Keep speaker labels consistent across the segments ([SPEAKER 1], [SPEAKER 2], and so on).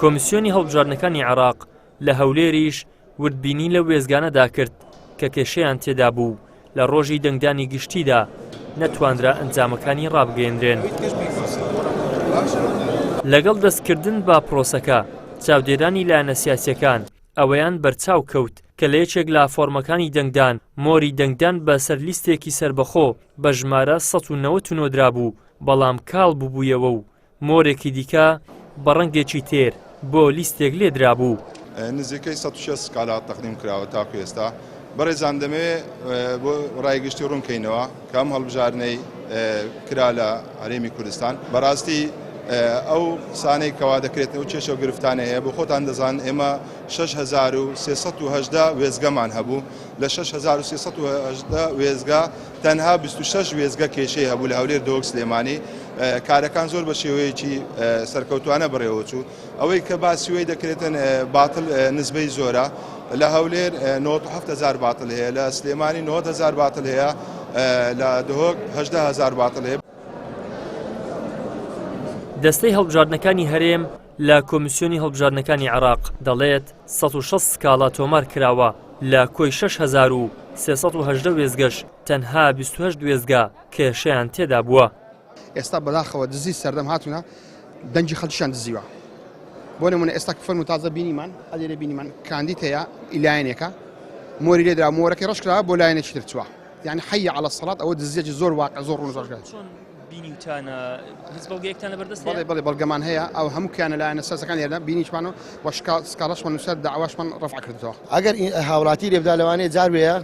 [SPEAKER 1] کۆمیسیۆنی هەڵبژاردنەکانی عێراق لە هەولێریش وردبینی لە وێزگانەدا کرد کە کێشەیان تێدا بوو لە ڕۆژی دەنگدانی گشتیدا نەتوانرا ئەنجامەکانی ڕابگەیەندرێن. لەگەڵ دەستکردن با پرۆسەکە چاودێرانی لایەنە سیاسیەکان ئەوەیان بەرچاو کەوت کە لە یەکێک لە فۆرمەکانی دەنگدان مۆری دەنگدان بە سەرلیستێکی سربەخۆ بە ژمارە 199 درابوو، بەڵام کاڵ بووبوویەوە و مۆرێکی دیکە بە ڕەنگێکی تێر بۆ لیستێک لێدرابوو.
[SPEAKER 2] نزیکەی 160 سکالا تەقدیم کراوە تاکو ئێستا. بەڕێزان دەمەوێت بۆ ڕایگەشتی ڕوونکەینەوە کە ئەم هەڵبژاردنەی کرا لە هەرێمی کوردستان بەڕاستی ئەو سانەی کەوا دەکرێتەوە و کێشە و گرفتانە هەیە بۆ خۆتان دەزان ئێمە 6318 وێزگەمان هەبوو لە 6318 وێزگا تەنها 26 وێزگە کێشەی هەبوو لە هەولێر دۆک سلێمانی. کارەکان زۆر بە شێوەیەکی سەرکەوتوانە بەڕێوە چوو. ئەوەی کە باسیوەی دەکرێتن باتڵ نسبەی زۆرە لە هەولێر 97,000 باتڵ هەیە، لە سلێمانی 90,000 باتڵ هەیە، لە دهۆک 18,000 باتڵ هەیە.
[SPEAKER 1] دەستەی هەڵبژاردنەکانی هەرێم لە کۆمیسیۆنی هەڵبژاردنەکانی عێراق دەڵێت 160 سکاڵا تۆمار کراوە لە کۆی 6318 وێزگەش تەنها 28 وێزگا کێشەیان تێدا بووە.
[SPEAKER 3] ئێستا بەداخەوە دزی سەردەم هاتوونە دەنگی خەڵکیشان دزیوە. بۆ نمونە ئێستا فەرمو تازە بینیمان ئەلێرە بینیمان کاندید هەیە ئیلایەنێکە مۆری لێدرا مۆرەکەی ڕەش کراوە بۆ لایەنێکی تر چووە. یعنی حەی عەلە السەڵات ئەوە دزیەکی زۆر واقع زۆر ڕوونژەشگات. بەڵێ بەڵگەمان هەیە ئەو هەمووکیانە لایەنە سەرسەکان لێرە بینیشمانەوە و سکاڵەشمان نووسەر داواشمان ڕەفع کردەوە.
[SPEAKER 4] ئەگەر هاوڵاتی لێبدا لەوانەیە جار وەیە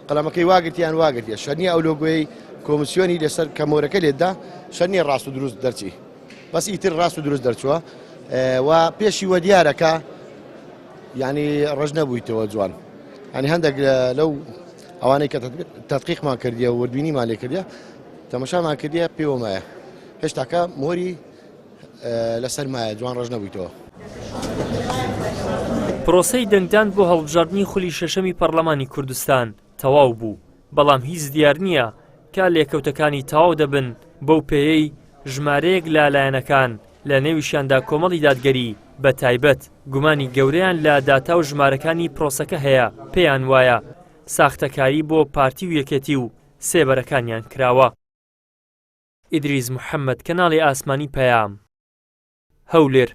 [SPEAKER 4] قەڵەمەکەی واگرتیان واگرتیە شەرنی ئەو لۆگۆی کۆمیسیۆنی لەسەر کە مۆرەکە لێدا شەرنی ڕاست و دروست دەرچی بەس ئیتر ڕاست و دروست دەرچووە و پێشی وە دیارەکە یعنی ڕژ نەبوویتەوە جوان. ینی هەندێک لەو ئەوانەی کە تەدقیقمان کردیە و وردبینیمان لێ کردیە تەماشامان کردیە پێوەمایە هێشتاکە مۆری لەسەر مایە جوان ڕژ نەبوویتەوە.
[SPEAKER 1] پرۆسەی دەنگدان بۆ هەڵبژاردنی خولی شەشەمی پەرلەمانی کوردستان تەواو بوو، بەڵام هیچ دیار نییە کە لێکەوتەکانی تەواو دەبن بەو پێیەی ژمارەیەک لالایەنەکان لە نێویشیاندا کۆمەڵی دادگەری بە تایبەت گومانی گەورەیان لە داتا و ژمارەکانی پرۆسەکە هەیە پێیان وایە ساختەکاری بۆ پارتی و یەکێتی و سێبەرەکانیان کراوە. ئیدریس محەممەد، کەناڵی ئاسمانی پەیام، هەولێر.